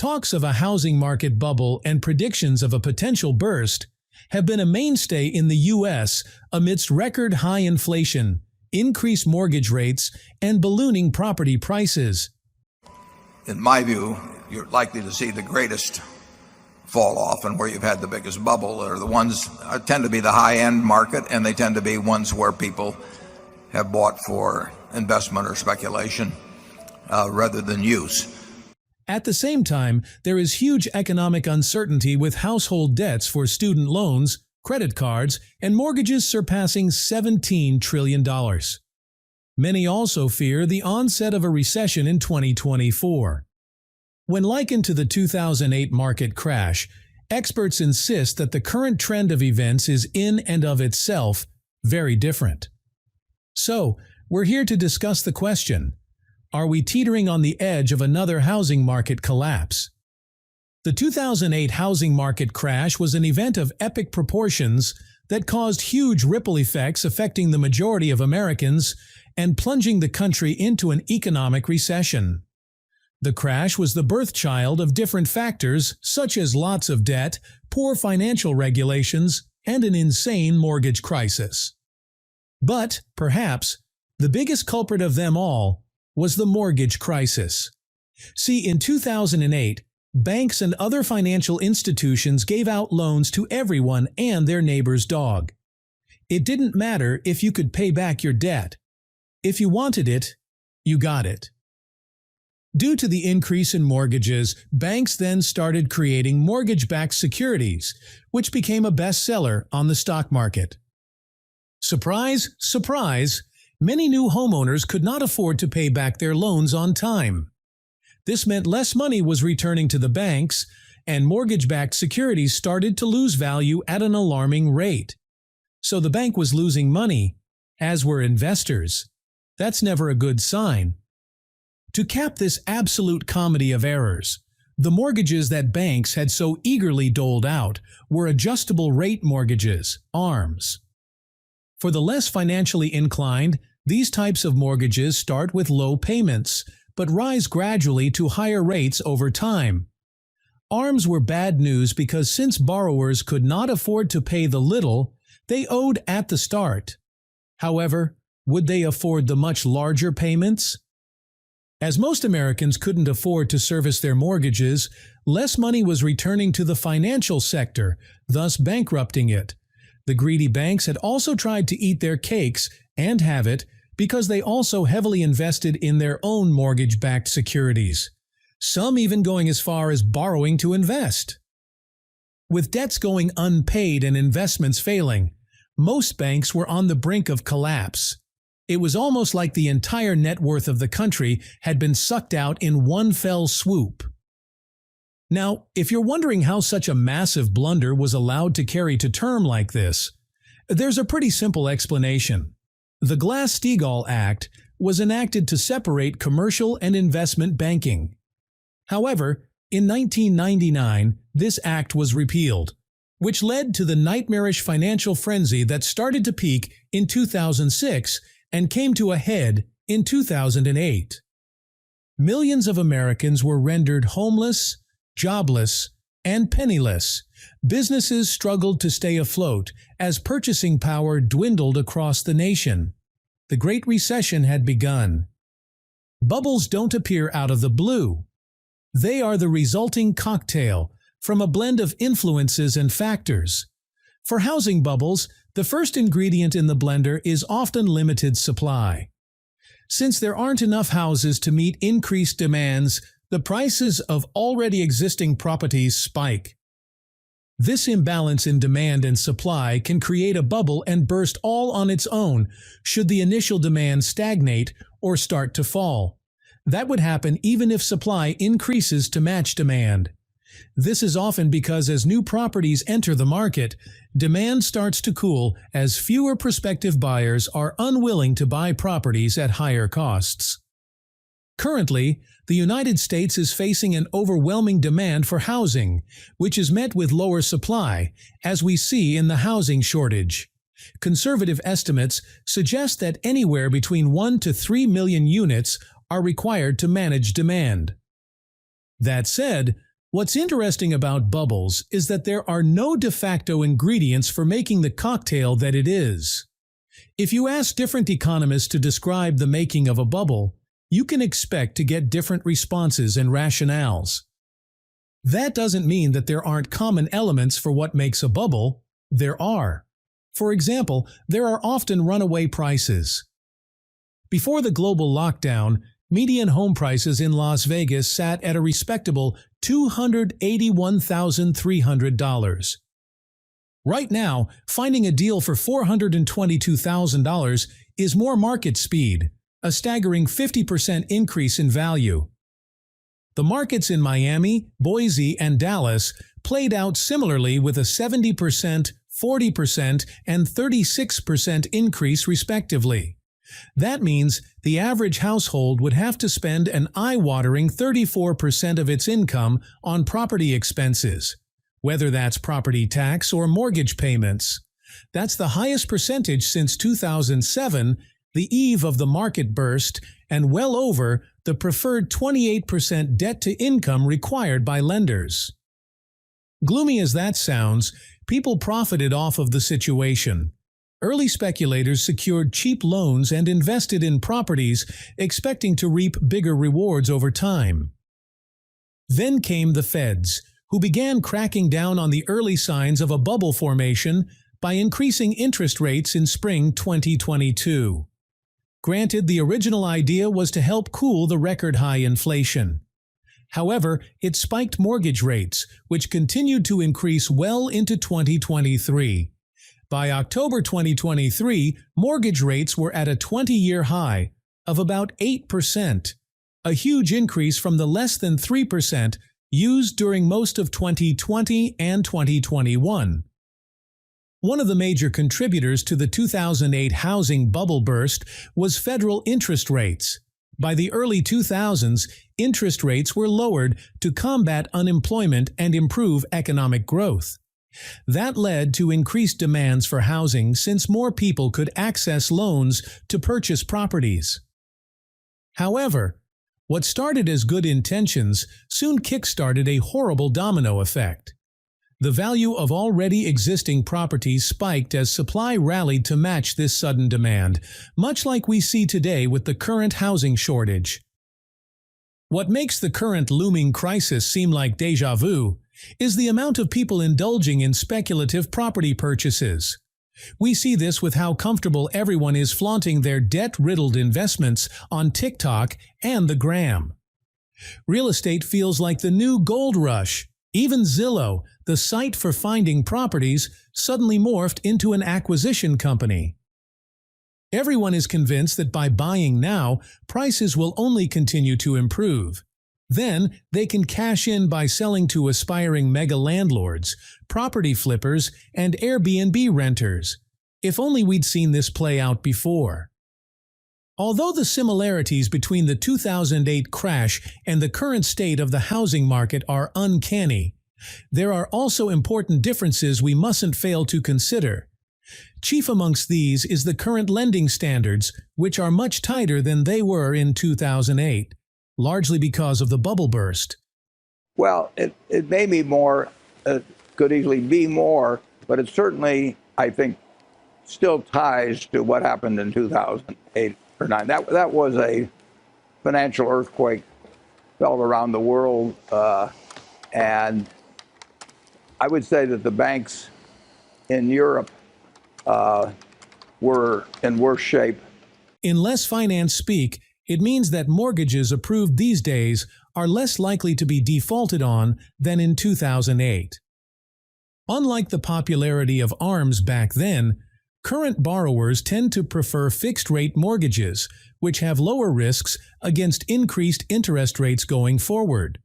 Talks of a housing market bubble and predictions of a potential burst have been a mainstay in the U.S. amidst record high inflation, increased mortgage rates, and ballooning property prices. In my view, you're likely to see the greatest fall off, and where you've had the biggest bubble are the ones tend to be the high-end market, and they tend to be ones where people have bought for investment or speculation rather than use. At the same time, there is huge economic uncertainty with household debts for student loans, credit cards, and mortgages surpassing $17 trillion. Many also fear the onset of a recession in 2024. When likened to the 2008 market crash, experts insist that the current trend of events is in and of itself very different. So, we're here to discuss the question: are we teetering on the edge of another housing market collapse? The 2008 housing market crash was an event of epic proportions that caused huge ripple effects affecting the majority of Americans and plunging the country into an economic recession. The crash was the birthchild of different factors such as lots of debt, poor financial regulations, and an insane mortgage crisis. But, perhaps, the biggest culprit of them all was the mortgage crisis. See, in 2008, banks and other financial institutions gave out loans to everyone and their neighbor's dog. It didn't matter if you could pay back your debt. If you wanted it, you got it. Due to the increase in mortgages, banks then started creating mortgage-backed securities, which became a bestseller on the stock market. Surprise, surprise! Many new homeowners could not afford to pay back their loans on time. This meant less money was returning to the banks, and mortgage-backed securities started to lose value at an alarming rate. So the bank was losing money, as were investors. That's never a good sign. To cap this absolute comedy of errors, the mortgages that banks had so eagerly doled out were adjustable rate mortgages, ARMs. For the less financially inclined, these types of mortgages start with low payments, but rise gradually to higher rates over time. ARMs were bad news because since borrowers could not afford to pay the little they owed at the start. However, would they afford the much larger payments? As most Americans couldn't afford to service their mortgages, less money was returning to the financial sector, thus bankrupting it. The greedy banks had also tried to eat their cakes and have it because they also heavily invested in their own mortgage-backed securities, some even going as far as borrowing to invest. With debts going unpaid and investments failing, most banks were on the brink of collapse. It was almost like the entire net worth of the country had been sucked out in one fell swoop. Now, if you're wondering how such a massive blunder was allowed to carry to term like this, there's a pretty simple explanation. The Glass-Steagall Act was enacted to separate commercial and investment banking. However, in 1999, this act was repealed, which led to the nightmarish financial frenzy that started to peak in 2006 and came to a head in 2008. Millions of Americans were rendered homeless, jobless, and penniless. Businesses struggled to stay afloat as purchasing power dwindled across the nation. The Great Recession had begun. Bubbles don't appear out of the blue. They are the resulting cocktail from a blend of influences and factors. For housing bubbles, the first ingredient in the blender is often limited supply. Since there aren't enough houses to meet increased demands, the prices of already existing properties spike. This imbalance in demand and supply can create a bubble and burst all on its own should the initial demand stagnate or start to fall. That would happen even if supply increases to match demand. This is often because as new properties enter the market, demand starts to cool as fewer prospective buyers are unwilling to buy properties at higher costs. Currently, the United States is facing an overwhelming demand for housing, which is met with lower supply, as we see in the housing shortage. Conservative estimates suggest that anywhere between 1 to 3 million units are required to manage demand. That said, What's interesting about bubbles is that there are no de facto ingredients for making the cocktail that it is. If you ask different economists to describe the making of a bubble, you can expect to get different responses and rationales. That doesn't mean that there aren't common elements for what makes a bubble. There are. For example, there are often runaway prices. Before the global lockdown, median home prices in Las Vegas sat at a respectable $281,300. Right now, finding a deal for $422,000 is more market speed, a staggering 50% increase in value. The markets in Miami, Boise, and Dallas played out similarly with a 70%, 40%, and 36% increase respectively. That means the average household would have to spend an eye-watering 34% of its income on property expenses, whether that's property tax or mortgage payments. That's the highest percentage since 2007, the eve of the market burst, and well over the preferred 28% debt-to-income required by lenders. Gloomy as that sounds, people profited off of the situation. Early speculators secured cheap loans and invested in properties, expecting to reap bigger rewards over time. Then came the Feds, who began cracking down on the early signs of a bubble formation by increasing interest rates in spring 2022. Granted, the original idea was to help cool the record-high inflation. However, it spiked mortgage rates, which continued to increase well into 2023. By October 2023, mortgage rates were at a 20-year high of about 8%, a huge increase from the less than 3% used during most of 2020 and 2021. One of the major contributors to the 2008 housing bubble burst was federal interest rates. By the early 2000s, interest rates were lowered to combat unemployment and improve economic growth. That led to increased demands for housing since more people could access loans to purchase properties. However, what started as good intentions soon kick-started a horrible domino effect. The value of already existing properties spiked as supply rallied to match this sudden demand, much like we see today with the current housing shortage. What makes the current looming crisis seem like déjà vu is the amount of people indulging in speculative property purchases. We see this with how comfortable everyone is flaunting their debt-riddled investments on TikTok and the gram. Real estate feels like the new gold rush. Even Zillow, the site for finding properties, suddenly morphed into an acquisition company. Everyone is convinced that by buying now, prices will only continue to improve. Then, they can cash in by selling to aspiring mega landlords, property flippers, and Airbnb renters. If only we'd seen this play out before. Although the similarities between the 2008 crash and the current state of the housing market are uncanny, there are also important differences we mustn't fail to consider. Chief amongst these is the current lending standards, which are much tighter than they were in 2008, largely because of the bubble burst. Well, it may be more, could easily be more, but it certainly, I think, still ties to what happened in 2008 or 9. That was a financial earthquake, felt around the world, and I would say that the banks in Europe were in worse shape. In less finance speak, it means that mortgages approved these days are less likely to be defaulted on than in 2008. Unlike the popularity of ARMs back then, current borrowers tend to prefer fixed-rate mortgages, which have lower risks against increased interest rates going forward.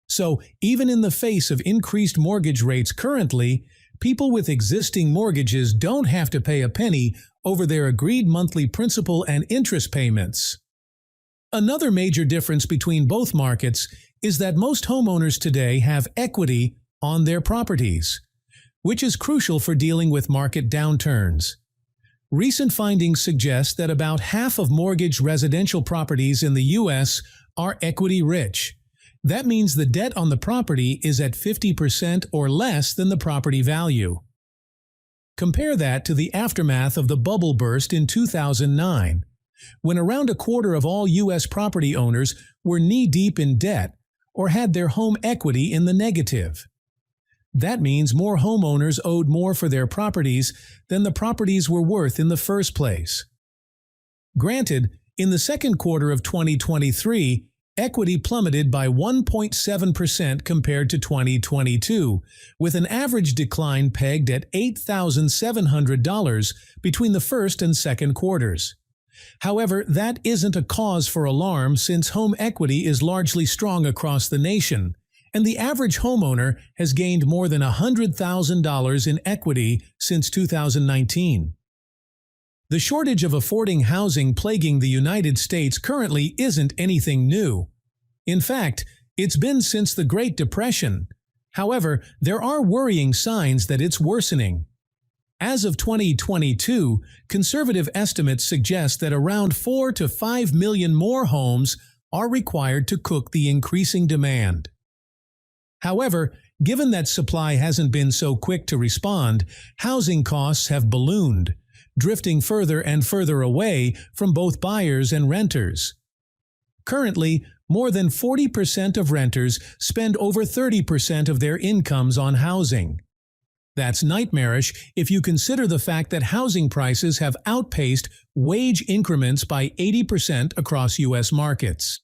So, even in the face of increased mortgage rates currently, people with existing mortgages don't have to pay a penny over their agreed monthly principal and interest payments. Another major difference between both markets is that most homeowners today have equity on their properties, which is crucial for dealing with market downturns. Recent findings suggest that about half of mortgaged residential properties in the U.S. are equity-rich, That means the debt on the property is at 50% or less than the property value. Compare that to the aftermath of the bubble burst in 2009, when around a quarter of all U.S. property owners were knee-deep in debt or had their home equity in the negative. That means more homeowners owed more for their properties than the properties were worth in the first place. Granted, in the second quarter of 2023, equity plummeted by 1.7% compared to 2022, with an average decline pegged at $8,700 between the first and second quarters. However, that isn't a cause for alarm since home equity is largely strong across the nation, and the average homeowner has gained more than $100,000 in equity since 2019. The shortage of affording housing plaguing the United States currently isn't anything new. In fact, it's been since the Great Depression. However, there are worrying signs that it's worsening. As of 2022, conservative estimates suggest that around 4 to 5 million more homes are required to cook the increasing demand. However, given that supply hasn't been so quick to respond, housing costs have ballooned, drifting further and further away from both buyers and renters. Currently, more than 40% of renters spend over 30% of their incomes on housing. That's nightmarish if you consider the fact that housing prices have outpaced wage increments by 80% across U.S. markets.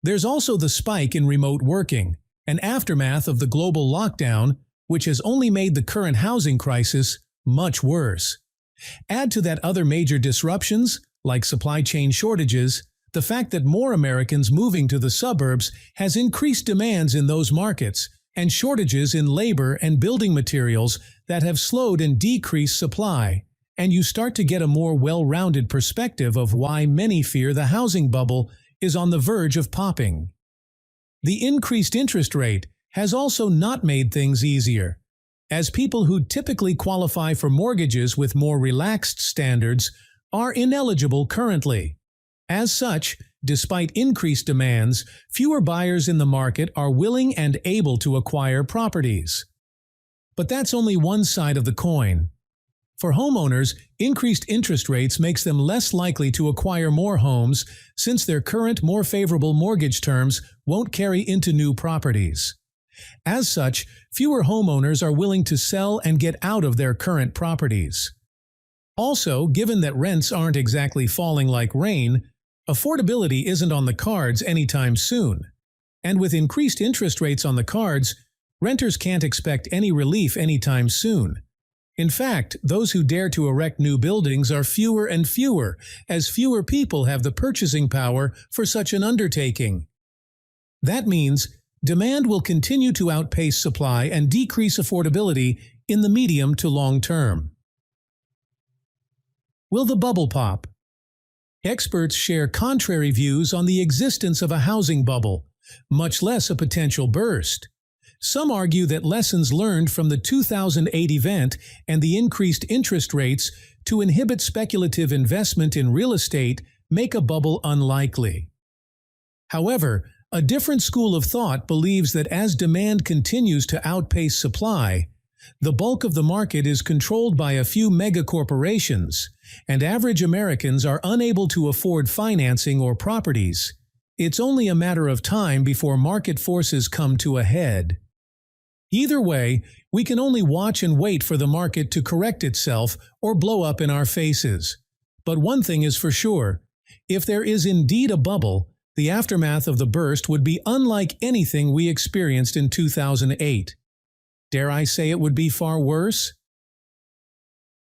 There's also the spike in remote working, an aftermath of the global lockdown, which has only made the current housing crisis much worse. Add to that other major disruptions, like supply chain shortages, the fact that more Americans moving to the suburbs has increased demands in those markets, and shortages in labor and building materials that have slowed and decreased supply, and you start to get a more well-rounded perspective of why many fear the housing bubble is on the verge of popping. The increased interest rate has also not made things easier, as people who typically qualify for mortgages with more relaxed standards are ineligible currently. As such, despite increased demands, fewer buyers in the market are willing and able to acquire properties. But that's only one side of the coin. For homeowners, increased interest rates makes them less likely to acquire more homes since their current more favorable mortgage terms won't carry into new properties. As such, fewer homeowners are willing to sell and get out of their current properties. Also, given that rents aren't exactly falling like rain, affordability isn't on the cards anytime soon. And with increased interest rates on the cards, renters can't expect any relief anytime soon. In fact, those who dare to erect new buildings are fewer and fewer, as fewer people have the purchasing power for such an undertaking. That means demand will continue to outpace supply and decrease affordability in the medium to long term. Will the bubble pop? Experts share contrary views on the existence of a housing bubble, much less a potential burst. Some argue that lessons learned from the 2008 event and the increased interest rates to inhibit speculative investment in real estate make a bubble unlikely. However, a different school of thought believes that as demand continues to outpace supply, the bulk of the market is controlled by a few megacorporations, and average Americans are unable to afford financing or properties. It's only a matter of time before market forces come to a head. Either way, we can only watch and wait for the market to correct itself or blow up in our faces. But one thing is for sure, if there is indeed a bubble, the aftermath of the burst would be unlike anything we experienced in 2008. Dare I say it would be far worse?